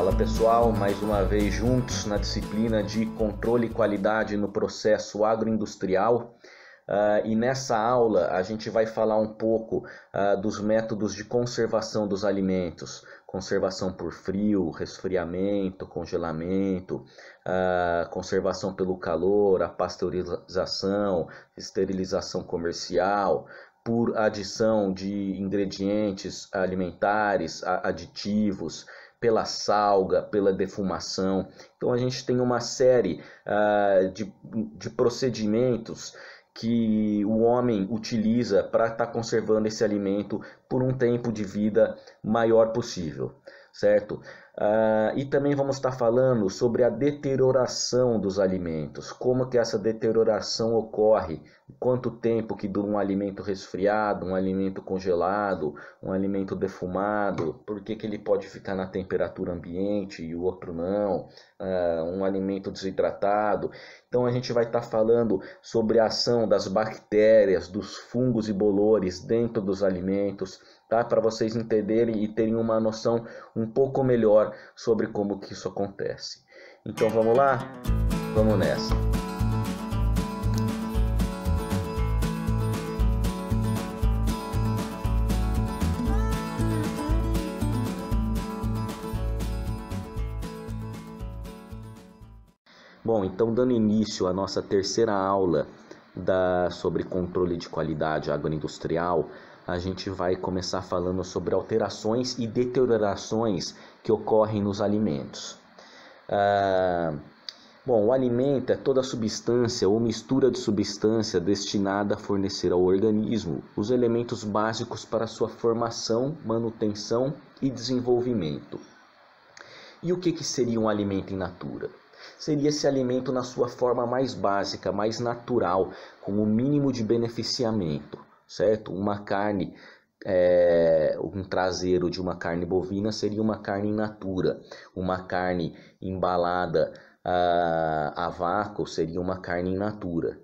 Fala pessoal, mais uma vez juntos na disciplina de controle e qualidade no processo agroindustrial. E nessa aula a gente vai falar um pouco dos métodos de conservação dos alimentos, conservação por frio, resfriamento, congelamento, conservação pelo calor, a pasteurização, esterilização comercial, por adição de ingredientes alimentares, aditivos, pela salga, pela defumação. Então a gente tem uma série de procedimentos que o homem utiliza para estar conservando esse alimento por um tempo de vida maior possível, certo? E também vamos estar falando sobre a deterioração dos alimentos, como que essa deterioração ocorre, quanto tempo que dura um alimento resfriado, um alimento congelado, um alimento defumado, por que ele pode ficar na temperatura ambiente e o outro não, um alimento desidratado. Então a gente vai estar falando sobre a ação das bactérias, dos fungos e bolores dentro dos alimentos, tá? Para vocês entenderem e terem uma noção um pouco melhor sobre como que isso acontece. Então vamos lá? Vamos nessa. Bom, então dando início à nossa terceira aula sobre controle de qualidade agroindustrial, a gente vai começar falando sobre alterações e deteriorações que ocorrem nos alimentos. Bom, o alimento é toda substância ou mistura de substância destinada a fornecer ao organismo os elementos básicos para sua formação, manutenção e desenvolvimento. E o que seria um alimento in natura? Seria esse alimento na sua forma mais básica, mais natural, com o mínimo de beneficiamento, certo? Uma carne, um traseiro de uma carne bovina seria uma carne in natura. Uma carne embalada a vácuo seria uma carne in natura.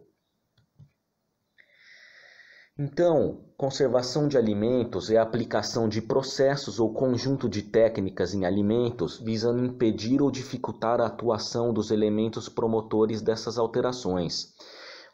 Então, conservação de alimentos é a aplicação de processos ou conjunto de técnicas em alimentos visando impedir ou dificultar a atuação dos elementos promotores dessas alterações.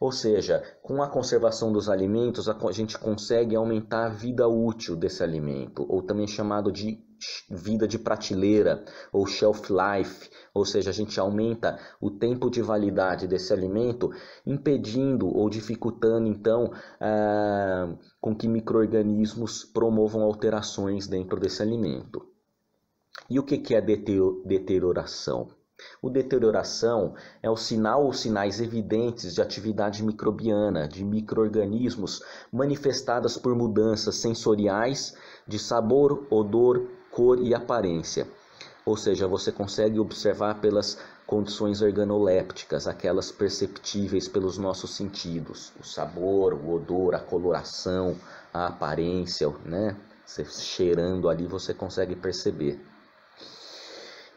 Ou seja, com a conservação dos alimentos, a gente consegue aumentar a vida útil desse alimento, ou também chamado de vida de prateleira, ou shelf life, ou seja, a gente aumenta o tempo de validade desse alimento, impedindo ou dificultando, então, com que micro-organismos promovam alterações dentro desse alimento. E o que é deterioração? O deterioração é o sinal ou sinais evidentes de atividade microbiana, de micro-organismos manifestadas por mudanças sensoriais de sabor, odor, cor e aparência. Ou seja, você consegue observar pelas condições organolépticas, aquelas perceptíveis pelos nossos sentidos. O sabor, o odor, a coloração, a aparência, né? Você cheirando ali você consegue perceber.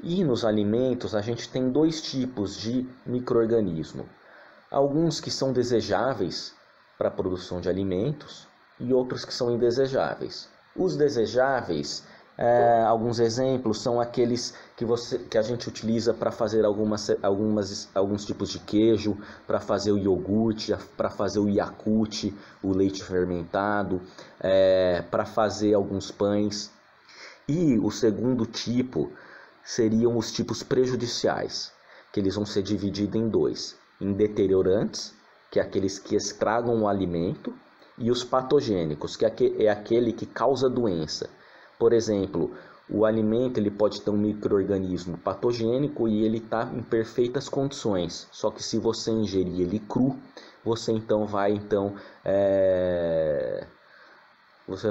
E nos alimentos a gente tem dois tipos de micro-organismo. Alguns que são desejáveis para a produção de alimentos e outros que são indesejáveis. Os desejáveis, alguns exemplos são aqueles que a gente utiliza para fazer alguns tipos de queijo, para fazer o iogurte, para fazer o Yakult, o leite fermentado, para fazer alguns pães. E o segundo tipo seriam os tipos prejudiciais, que eles vão ser divididos em dois: em deteriorantes, que é aqueles que estragam o alimento, e os patogênicos, que é aquele que causa doença. Por exemplo, o alimento ele pode ter um micro-organismo patogênico e ele está em perfeitas condições, só que se você ingerir ele cru, você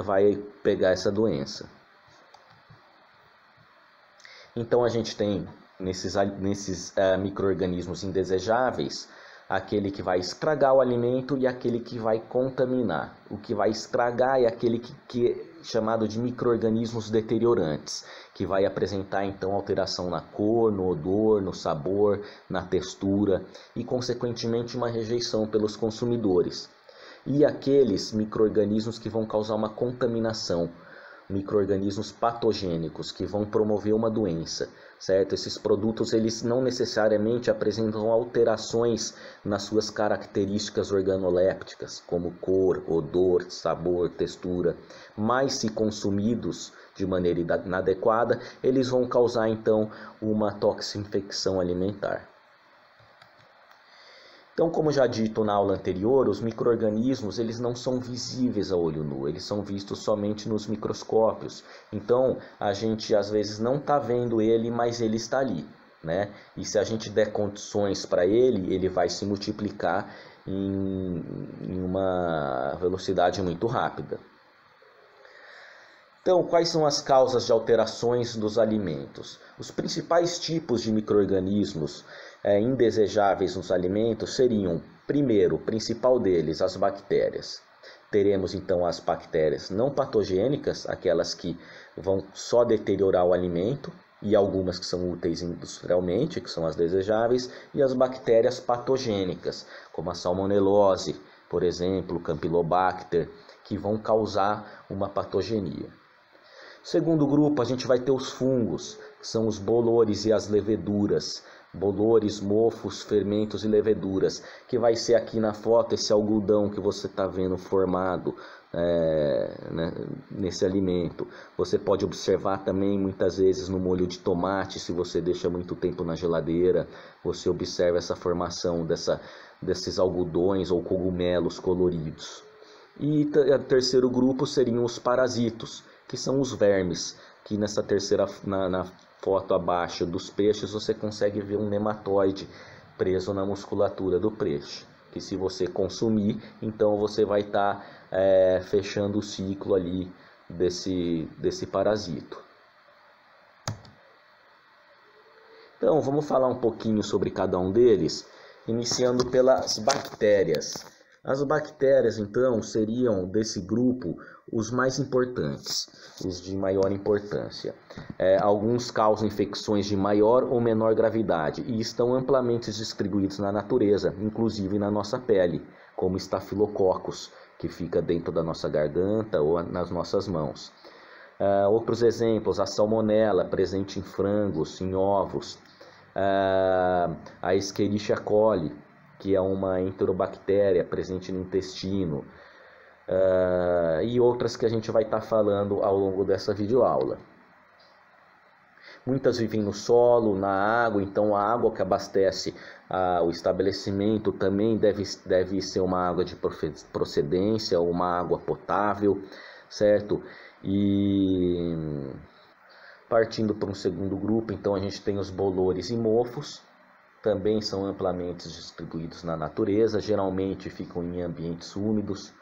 vai pegar essa doença. Então a gente tem nesses micro-organismos indesejáveis aquele que vai estragar o alimento e aquele que vai contaminar. O que vai estragar é aquele que é chamado de micro-organismos deteriorantes, que vai apresentar então alteração na cor, no odor, no sabor, na textura e consequentemente uma rejeição pelos consumidores. E aqueles micro-organismos que vão causar uma contaminação, micro-organismos patogênicos que vão promover uma doença, certo? Esses produtos eles não necessariamente apresentam alterações nas suas características organolépticas, como cor, odor, sabor, textura, mas se consumidos de maneira inadequada, eles vão causar então uma toxinfecção alimentar. Então, como já dito na aula anterior, os micro-organismos eles não são visíveis a olho nu, eles são vistos somente nos microscópios. Então, a gente às vezes não está vendo ele, mas ele está ali, né? E se a gente der condições para ele, ele vai se multiplicar em uma velocidade muito rápida. Então, quais são as causas de alterações dos alimentos? Os principais tipos de micro-organismos indesejáveis nos alimentos seriam, primeiro, o principal deles, as bactérias. Teremos então as bactérias não patogênicas, aquelas que vão só deteriorar o alimento, e algumas que são úteis industrialmente, que são as desejáveis, e as bactérias patogênicas, como a salmonelose, por exemplo, o Campylobacter, que vão causar uma patogenia. Segundo grupo, a gente vai ter os fungos, que são os bolores e as leveduras. Bolores, mofos, fermentos e leveduras, que vai ser aqui na foto esse algodão que você está vendo formado nesse alimento. Você pode observar também muitas vezes no molho de tomate, se você deixa muito tempo na geladeira, você observa essa formação desses algodões ou cogumelos coloridos. E o terceiro grupo seriam os parasitos, que são os vermes, que nessa terceira, na foto abaixo dos peixes, você consegue ver um nematóide preso na musculatura do peixe, que se você consumir, então você vai estar fechando o ciclo ali desse parasito. Então, vamos falar um pouquinho sobre cada um deles, iniciando pelas bactérias. As bactérias, então, seriam desse grupo os mais importantes, os de maior importância. Alguns causam infecções de maior ou menor gravidade e estão amplamente distribuídos na natureza, inclusive na nossa pele, como estafilococcus, que fica dentro da nossa garganta ou nas nossas mãos. Outros exemplos, a salmonela, presente em frangos, em ovos, a Escherichia coli, que é uma enterobactéria presente no intestino, e outras que a gente vai estar falando ao longo dessa videoaula. Muitas vivem no solo, na água, então a água que abastece o estabelecimento também deve ser uma água de procedência, uma água potável, certo? E partindo para um segundo grupo, então a gente tem os bolores e mofos, também são amplamente distribuídos na natureza, geralmente ficam em ambientes úmidos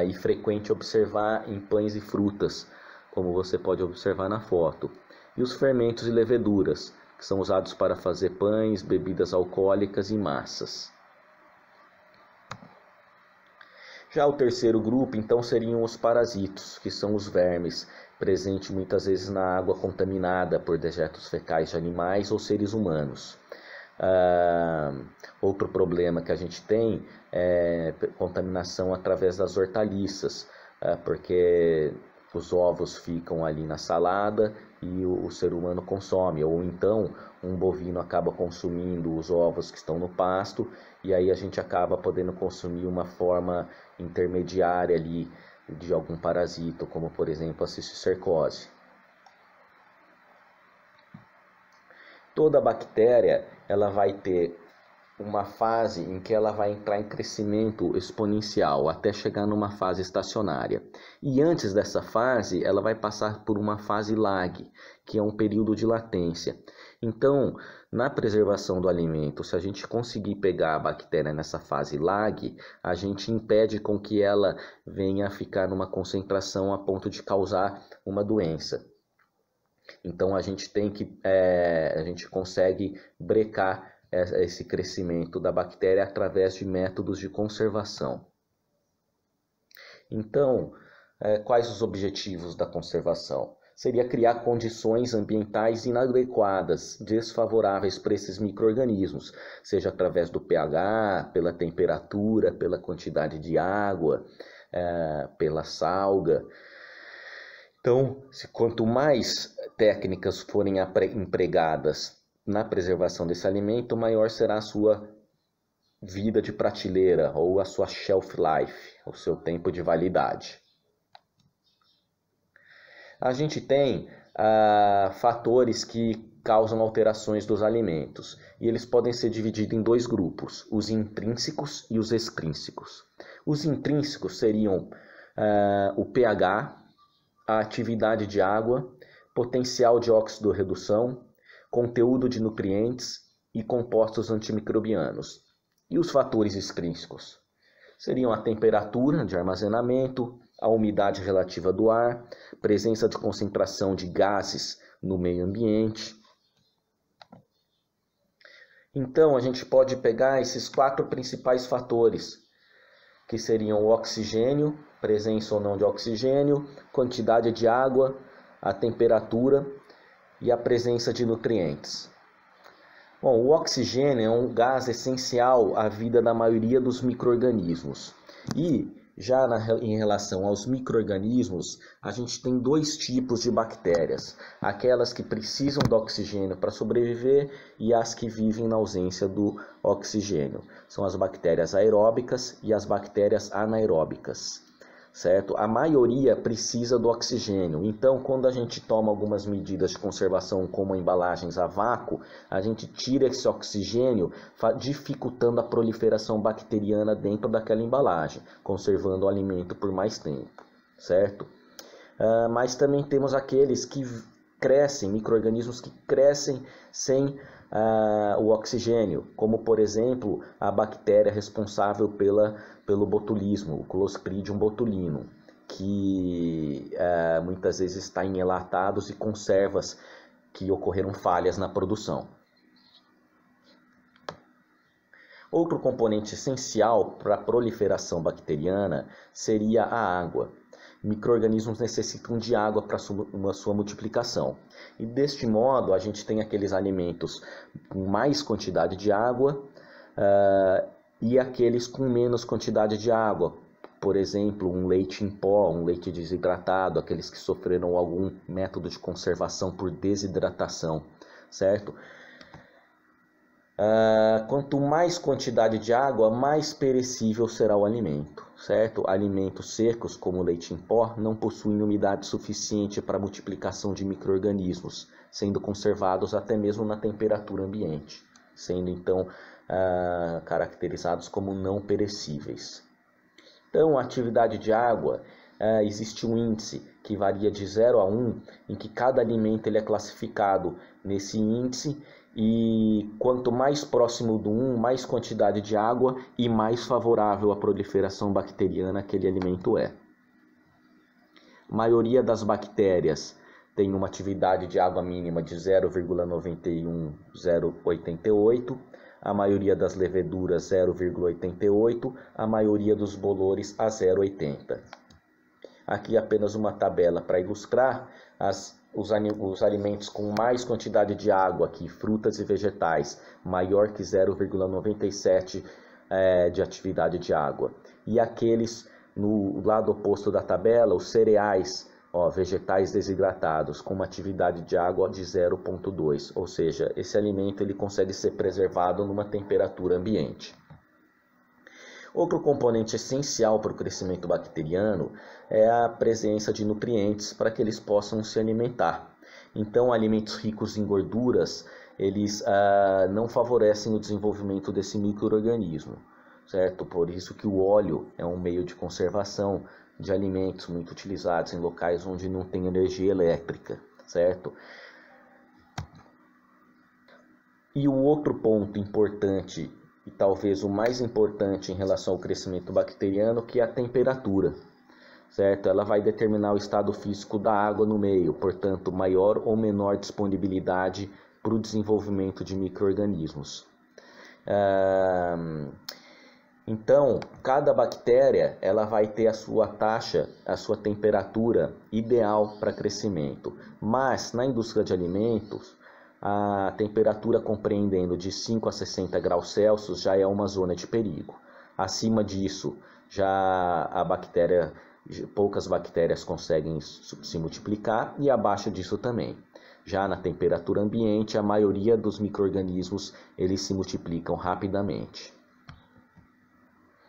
e frequente observar em pães e frutas, como você pode observar na foto. E os fermentos e leveduras, que são usados para fazer pães, bebidas alcoólicas e massas. Já o terceiro grupo, então, seriam os parasitos, que são os vermes, presentes muitas vezes na água contaminada por dejetos fecais de animais ou seres humanos. Outro problema que a gente tem é contaminação através das hortaliças, porque os ovos ficam ali na salada e o ser humano consome, ou então um bovino acaba consumindo os ovos que estão no pasto e aí a gente acaba podendo consumir uma forma intermediária ali de algum parasito, como por exemplo a cisticercose. Toda bactéria ela vai ter uma fase em que ela vai entrar em crescimento exponencial até chegar numa fase estacionária. E antes dessa fase, ela vai passar por uma fase lag, que é um período de latência. Então, na preservação do alimento, se a gente conseguir pegar a bactéria nessa fase lag, a gente impede com que ela venha a ficar numa concentração a ponto de causar uma doença. Então a gente consegue brecar esse crescimento da bactéria através de métodos de conservação. Então, quais os objetivos da conservação? Seria criar condições ambientais inadequadas, desfavoráveis para esses micro-organismos, seja através do pH, pela temperatura, pela quantidade de água, pela salga. Então, quanto mais técnicas forem empregadas na preservação desse alimento, maior será a sua vida de prateleira ou a sua shelf life, o seu tempo de validade. A gente tem fatores que causam alterações dos alimentos e eles podem ser divididos em dois grupos, os intrínsecos e os extrínsecos. Os intrínsecos seriam o pH, a atividade de água, potencial de oxidorredução, conteúdo de nutrientes e compostos antimicrobianos. E os fatores extrínsecos seriam a temperatura de armazenamento, a umidade relativa do ar, presença de concentração de gases no meio ambiente. Então, a gente pode pegar esses 4 principais fatores, que seriam o oxigênio, presença ou não de oxigênio, quantidade de água, a temperatura e a presença de nutrientes. Bom, o oxigênio é um gás essencial à vida da maioria dos micro-organismos. E já em relação aos micro-organismos, a gente tem 2 tipos de bactérias. Aquelas que precisam do oxigênio para sobreviver e as que vivem na ausência do oxigênio. São as bactérias aeróbicas e as bactérias anaeróbicas. Certo? A maioria precisa do oxigênio. Então, quando a gente toma algumas medidas de conservação, como embalagens a vácuo, a gente tira esse oxigênio, dificultando a proliferação bacteriana dentro daquela embalagem, conservando o alimento por mais tempo, certo? Mas também temos aqueles que crescem, micro-organismos que crescem sem o oxigênio, como por exemplo a bactéria responsável pelo botulismo, o Clostridium botulinum, que muitas vezes está em enlatados e conservas que ocorreram falhas na produção. Outro componente essencial para a proliferação bacteriana seria a água. Micro-organismos necessitam de água para a sua multiplicação. E deste modo, a gente tem aqueles alimentos com mais quantidade de água e aqueles com menos quantidade de água. Por exemplo, um leite em pó, um leite desidratado, aqueles que sofreram algum método de conservação por desidratação, certo? Quanto mais quantidade de água, mais perecível será o alimento, certo? Alimentos secos, como leite em pó, não possuem umidade suficiente para a multiplicação de micro-organismos, sendo conservados até mesmo na temperatura ambiente, sendo então caracterizados como não perecíveis. Então, a atividade de água, existe um índice que varia de 0 a 1, em que cada alimento ele é classificado nesse índice. E quanto mais próximo do 1, mais quantidade de água e mais favorável à proliferação bacteriana aquele alimento é. A maioria das bactérias tem uma atividade de água mínima de 0,91, 0,88, a maioria das leveduras 0,88, a maioria dos bolores a 0,80. Aqui apenas uma tabela para ilustrar os alimentos com mais quantidade de água, aqui frutas e vegetais, maior que 0,97 de atividade de água. E aqueles no lado oposto da tabela, os cereais, vegetais desidratados, com uma atividade de água de 0,2, ou seja, esse alimento ele consegue ser preservado numa temperatura ambiente. Outro componente essencial para o crescimento bacteriano é a presença de nutrientes para que eles possam se alimentar. Então, alimentos ricos em gorduras, eles não favorecem o desenvolvimento desse micro-organismo, certo? Por isso que o óleo é um meio de conservação de alimentos muito utilizados em locais onde não tem energia elétrica, certo? E o outro ponto importante, e talvez o mais importante em relação ao crescimento bacteriano, que é a temperatura, certo? Ela vai determinar o estado físico da água no meio, portanto, maior ou menor disponibilidade para o desenvolvimento de micro-organismos. Então, cada bactéria ela vai ter a sua taxa, a sua temperatura ideal para crescimento, mas na indústria de alimentos, a temperatura compreendendo de 5 a 60 graus Celsius já é uma zona de perigo. Acima disso, já poucas bactérias conseguem se multiplicar e abaixo disso também. Já na temperatura ambiente, a maioria dos micro-organismos eles se multiplicam rapidamente.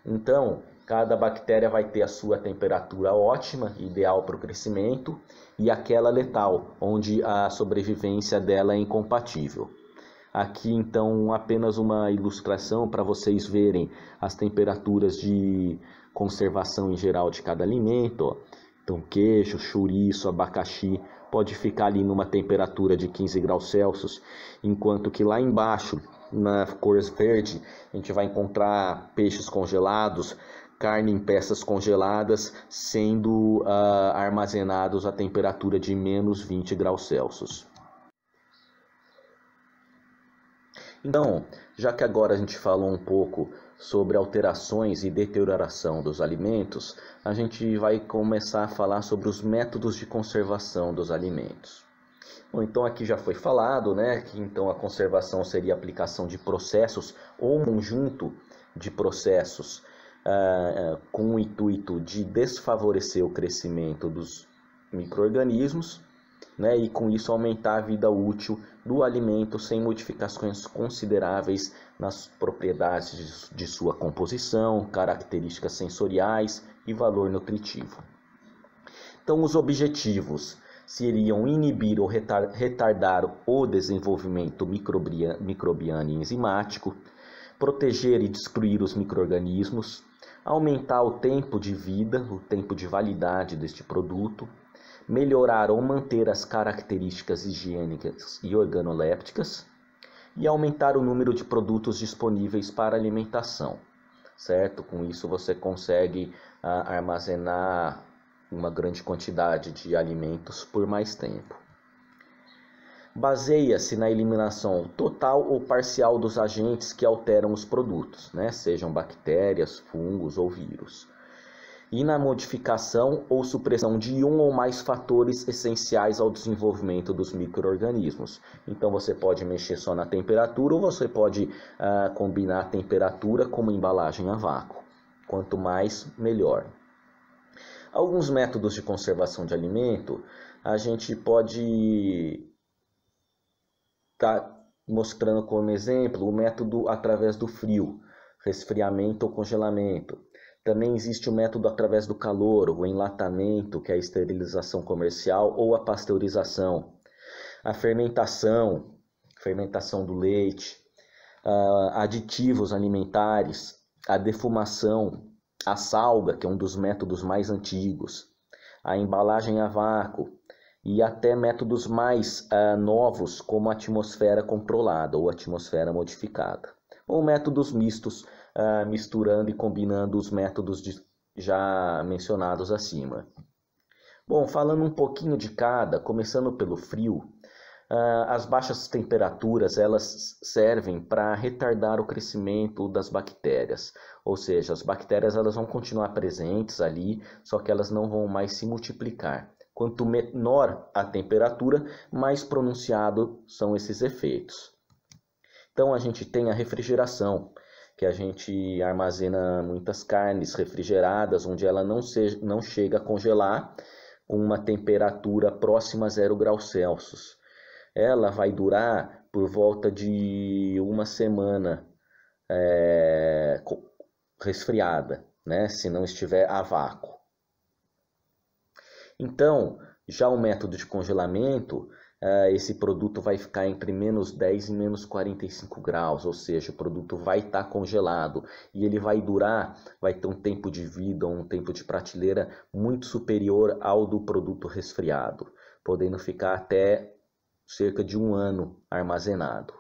Então, cada bactéria vai ter a sua temperatura ótima, ideal para o crescimento, e aquela letal, onde a sobrevivência dela é incompatível. Aqui, então, apenas uma ilustração para vocês verem as temperaturas de conservação em geral de cada alimento. Ó. Então, queijo, chouriço, abacaxi, pode ficar ali numa temperatura de 15 graus Celsius, enquanto que lá embaixo, na cor verde, a gente vai encontrar peixes congelados, carne em peças congeladas, sendo armazenados a temperatura de menos 20 graus Celsius. Então, já que agora a gente falou um pouco sobre alterações e deterioração dos alimentos, a gente vai começar a falar sobre os métodos de conservação dos alimentos. Bom, então aqui já foi falado, né, que então a conservação seria a aplicação de processos ou um conjunto de processos com o intuito de desfavorecer o crescimento dos micro-organismos, né, e com isso aumentar a vida útil do alimento sem modificações consideráveis nas propriedades de sua composição, características sensoriais e valor nutritivo. Então, os objetivos seriam inibir ou retardar o desenvolvimento microbiano e enzimático, proteger e destruir os micro-organismos, aumentar o tempo de vida, o tempo de validade deste produto, melhorar ou manter as características higiênicas e organolépticas e aumentar o número de produtos disponíveis para alimentação, certo? Com isso você consegue armazenar uma grande quantidade de alimentos por mais tempo. Baseia-se na eliminação total ou parcial dos agentes que alteram os produtos, né? Sejam bactérias, fungos ou vírus. E na modificação ou supressão de um ou mais fatores essenciais ao desenvolvimento dos micro-organismos. Então você pode mexer só na temperatura ou você pode combinar a temperatura com uma embalagem a vácuo. Quanto mais, melhor. Alguns métodos de conservação de alimento, a gente pode estar mostrando como exemplo o método através do frio, resfriamento ou congelamento. Também existe o método através do calor, o enlatamento, que é a esterilização comercial, ou a pasteurização. A fermentação do leite, aditivos alimentares, a defumação, a salga, que é um dos métodos mais antigos, a embalagem a vácuo e até métodos mais novos, como a atmosfera controlada ou atmosfera modificada. Ou métodos mistos, misturando e combinando os métodos já mencionados acima. Bom, falando um pouquinho de cada, começando pelo frio, as baixas temperaturas elas servem para retardar o crescimento das bactérias, ou seja, as bactérias elas vão continuar presentes ali, só que elas não vão mais se multiplicar. Quanto menor a temperatura, mais pronunciado são esses efeitos. Então a gente tem a refrigeração, que a gente armazena muitas carnes refrigeradas, onde ela não chega a congelar com uma temperatura próxima a 0 graus Celsius. Ela vai durar por volta de uma semana resfriada, né, se não estiver a vácuo. Então, já o método de congelamento, esse produto vai ficar entre menos 10 e menos 45 graus, ou seja, o produto vai estar congelado e ele vai ter um tempo de vida, um tempo de prateleira muito superior ao do produto resfriado, podendo ficar até cerca de 1 ano armazenado.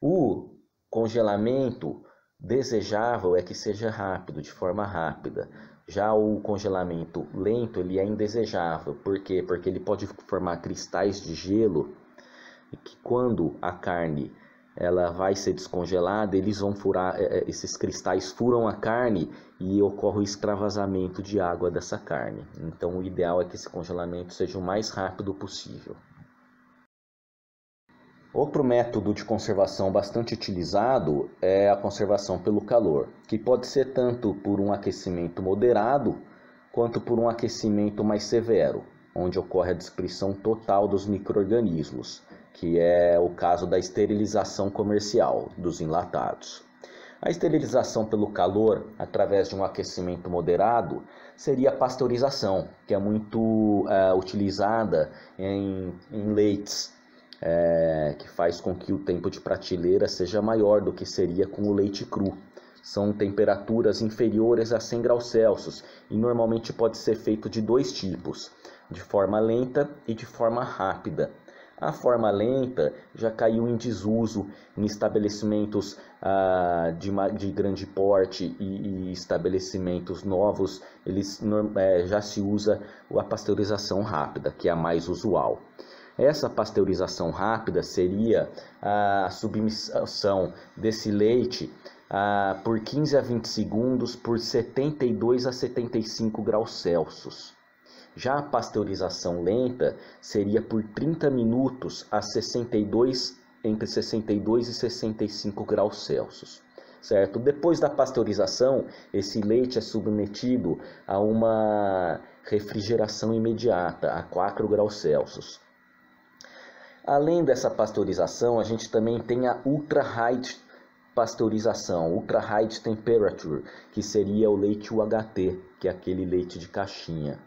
O congelamento desejável é que seja rápido, de forma rápida. Já o congelamento lento ele é indesejável. Por quê? Porque ele pode formar cristais de gelo e que quando a carne ela vai ser descongelada, eles vão furar, esses cristais furam a carne e ocorre o extravasamento de água dessa carne. Então o ideal é que esse congelamento seja o mais rápido possível. Outro método de conservação bastante utilizado é a conservação pelo calor, que pode ser tanto por um aquecimento moderado quanto por um aquecimento mais severo, onde ocorre a destruição total dos micro-organismos, que é o caso da esterilização comercial dos enlatados. A esterilização pelo calor, através de um aquecimento moderado, seria a pasteurização, que é muito utilizada em leites, que faz com que o tempo de prateleira seja maior do que seria com o leite cru. São temperaturas inferiores a 100 graus Celsius e normalmente pode ser feito de dois tipos, de forma lenta e de forma rápida. A forma lenta já caiu em desuso em estabelecimentos de grande porte e estabelecimentos novos. Já se usa a pasteurização rápida, que é a mais usual. Essa pasteurização rápida seria a submissão desse leite por 15 a 20 segundos por 72 a 75 graus Celsius. Já a pasteurização lenta seria por 30 minutos a entre 62 e 65 graus Celsius. Certo? Depois da pasteurização, esse leite é submetido a uma refrigeração imediata a 4 graus Celsius. Além dessa pasteurização, a gente também tem a ultra high pasteurização, ultra high temperature, que seria o leite UHT, que é aquele leite de caixinha.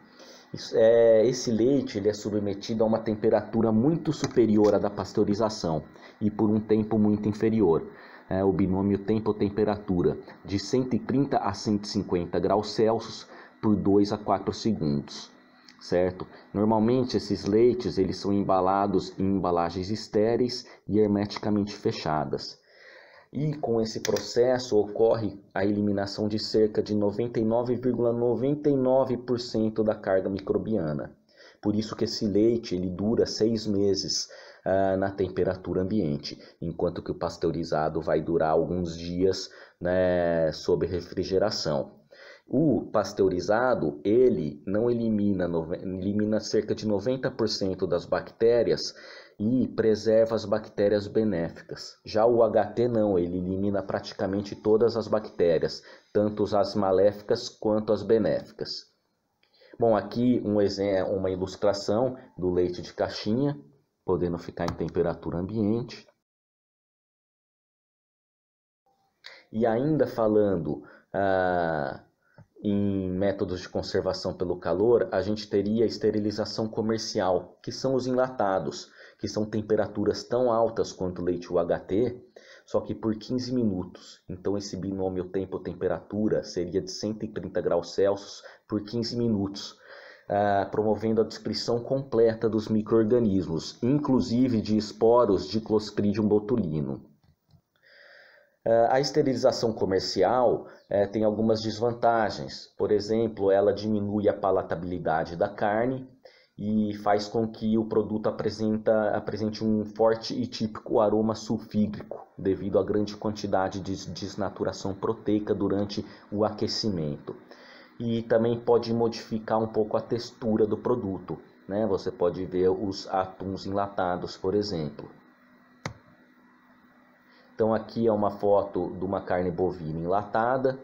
Esse leite ele é submetido a uma temperatura muito superior à da pasteurização e por um tempo muito inferior. O binômio tempo-temperatura, de 130 a 150 graus Celsius por 2 a 4 segundos. Certo? Normalmente esses leites eles são embalados em embalagens estéreis e hermeticamente fechadas. E com esse processo ocorre a eliminação de cerca de 99,99% da carga microbiana. Por isso que esse leite ele dura 6 meses na temperatura ambiente, enquanto que o pasteurizado vai durar alguns dias, né, sob refrigeração. O pasteurizado ele não elimina cerca de 90% das bactérias e preserva as bactérias benéficas. Já o HT não, ele elimina praticamente todas as bactérias, tanto as maléficas quanto as benéficas. Bom, aqui uma ilustração do leite de caixinha, podendo ficar em temperatura ambiente. E ainda falando em métodos de conservação pelo calor, a gente teria a esterilização comercial, que são os enlatados, que são temperaturas tão altas quanto o leite UHT, só que por 15 minutos. Então esse binômio tempo-temperatura seria de 130 graus Celsius por 15 minutos, promovendo a destruição completa dos micro-organismos, inclusive de esporos de Clostridium botulinum. A esterilização comercial tem algumas desvantagens. Por exemplo, ela diminui a palatabilidade da carne e faz com que o produto apresente um forte e típico aroma sulfídrico, devido à grande quantidade de desnaturação proteica durante o aquecimento. E também pode modificar um pouco a textura do produto, né? Você pode ver os atuns enlatados, por exemplo. Então aqui é uma foto de uma carne bovina enlatada.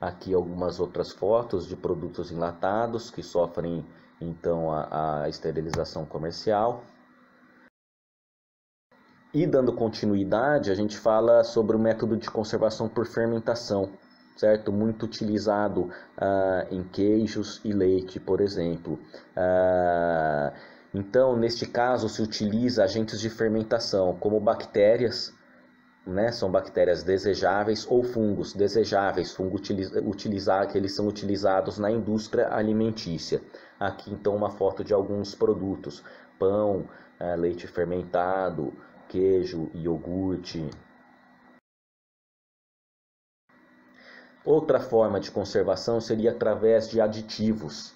Aqui algumas outras fotos de produtos enlatados que sofrem então a esterilização comercial. E dando continuidade, a gente fala sobre o método de conservação por fermentação, certo? Muito utilizado em queijos e leite, por exemplo. Então, neste caso, se utiliza agentes de fermentação, como bactérias, né? São bactérias desejáveis, ou fungos desejáveis, que eles são utilizados na indústria alimentícia. Aqui, então, uma foto de alguns produtos: pão, leite fermentado, queijo, iogurte. Outra forma de conservação seria através de aditivos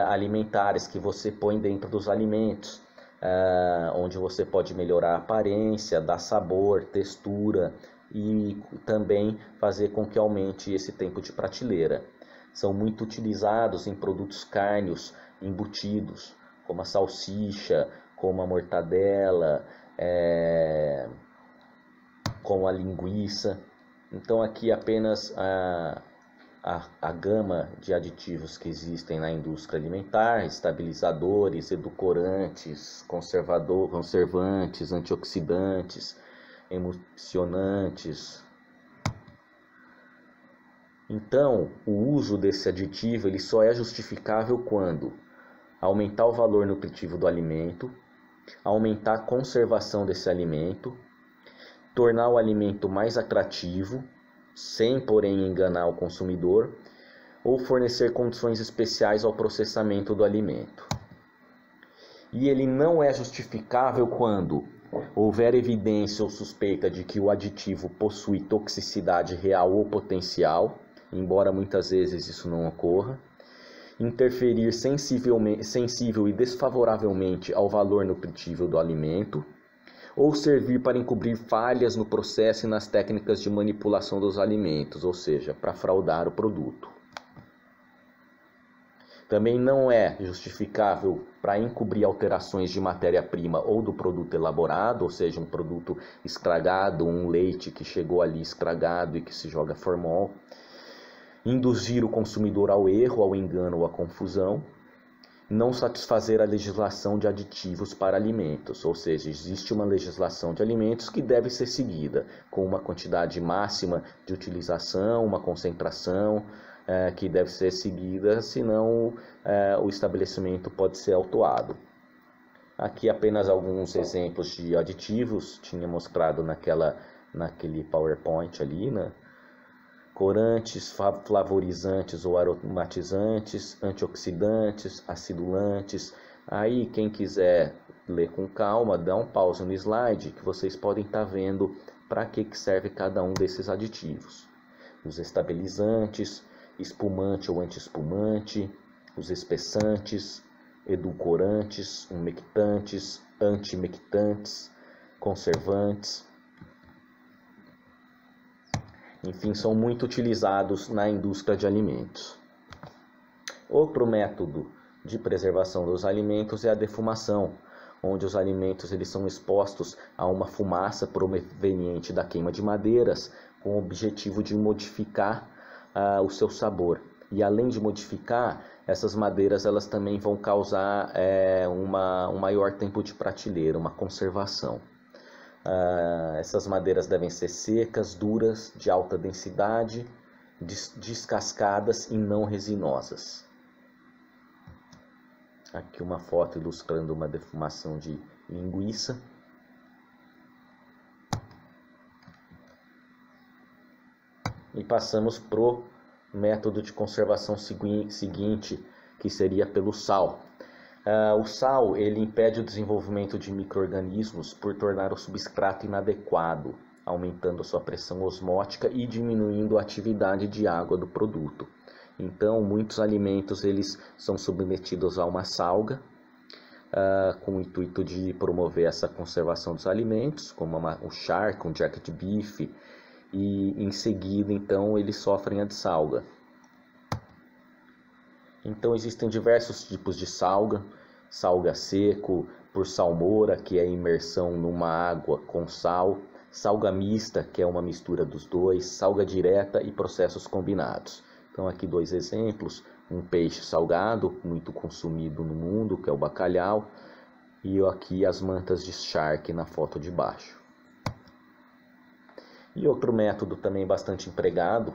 alimentares que você põe dentro dos alimentos, onde você pode melhorar a aparência, dar sabor, textura e também fazer com que aumente esse tempo de prateleira. São muito utilizados em produtos cárneos embutidos, como a salsicha, como a mortadela, como a linguiça. Então aqui apenas a gama de aditivos que existem na indústria alimentar, estabilizadores, edulcorantes, conservantes, antioxidantes, emulsionantes. Então, o uso desse aditivo ele só é justificável quando aumentar o valor nutritivo do alimento, aumentar a conservação desse alimento, tornar o alimento mais atrativo, sem porém enganar o consumidor, ou fornecer condições especiais ao processamento do alimento. E ele não é justificável quando houver evidência ou suspeita de que o aditivo possui toxicidade real ou potencial, embora muitas vezes isso não ocorra, interferir sensível e desfavoravelmente ao valor nutritivo do alimento, ou servir para encobrir falhas no processo e nas técnicas de manipulação dos alimentos, ou seja, para fraudar o produto. Também não é justificável para encobrir alterações de matéria-prima ou do produto elaborado, ou seja, um produto estragado, um leite que chegou ali estragado e que se joga formol, induzir o consumidor ao erro, ao engano ou à confusão, não satisfazer a legislação de aditivos para alimentos, ou seja, existe uma legislação de alimentos que deve ser seguida, com uma quantidade máxima de utilização, uma concentração que deve ser seguida, senão o estabelecimento pode ser autuado. Aqui apenas alguns exemplos de aditivos, tinha mostrado naquele PowerPoint ali, né? Corantes, flavorizantes ou aromatizantes, antioxidantes, acidulantes. Aí quem quiser ler com calma, dá um pause no slide que vocês podem estar vendo para que serve cada um desses aditivos. Os estabilizantes, espumante ou antiespumante, os espessantes, edulcorantes, umectantes, antimectantes, conservantes. Enfim, são muito utilizados na indústria de alimentos. Outro método de preservação dos alimentos é a defumação, onde os alimentos eles são expostos a uma fumaça proveniente da queima de madeiras, com o objetivo de modificar o seu sabor. E além de modificar, essas madeiras elas também vão causar um maior tempo de prateleira, uma conservação. Essas madeiras devem ser secas, duras, de alta densidade, descascadas e não resinosas. Aqui uma foto ilustrando uma defumação de linguiça. E passamos para o método de conservação seguinte, que seria pelo sal. O sal ele impede o desenvolvimento de micro-organismos por tornar o substrato inadequado, aumentando a sua pressão osmótica e diminuindo a atividade de água do produto. Então, muitos alimentos eles são submetidos a uma salga, com o intuito de promover essa conservação dos alimentos, como o charque, um jacket beef, e em seguida, então, eles sofrem a dessalga. Então existem diversos tipos de salga, salga seco, por salmoura, que é a imersão numa água com sal, salga mista, que é uma mistura dos dois, salga direta e processos combinados. Então aqui dois exemplos, um peixe salgado, muito consumido no mundo, que é o bacalhau, e aqui as mantas de charque na foto de baixo. E outro método também bastante empregado,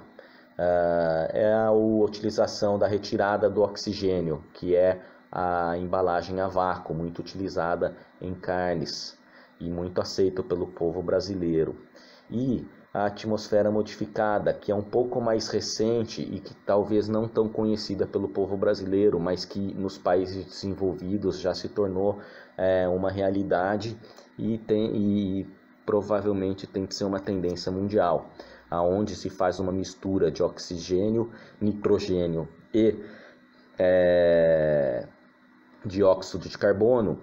é a utilização da retirada do oxigênio, que é a embalagem a vácuo, muito utilizada em carnes e muito aceita pelo povo brasileiro. E a atmosfera modificada, que é um pouco mais recente e que talvez não tão conhecida pelo povo brasileiro, mas que nos países desenvolvidos já se tornou uma realidade e provavelmente tem que ser uma tendência mundial, aonde se faz uma mistura de oxigênio, nitrogênio e dióxido de carbono,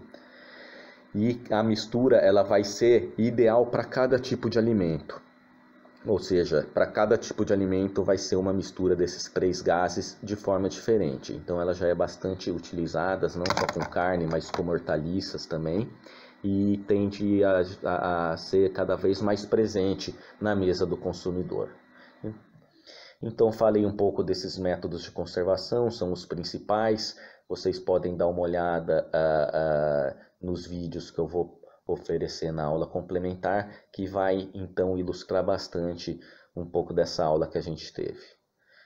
e a mistura ela vai ser ideal para cada tipo de alimento, ou seja, para cada tipo de alimento vai ser uma mistura desses três gases de forma diferente. Então ela já é bastante utilizada, não só com carne, mas como hortaliças também, e tende a ser cada vez mais presente na mesa do consumidor. Então falei um pouco desses métodos de conservação, são os principais. Vocês podem dar uma olhada nos vídeos que eu vou oferecer na aula complementar, que vai então ilustrar bastante um pouco dessa aula que a gente teve.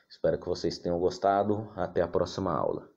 Espero que vocês tenham gostado. Até a próxima aula.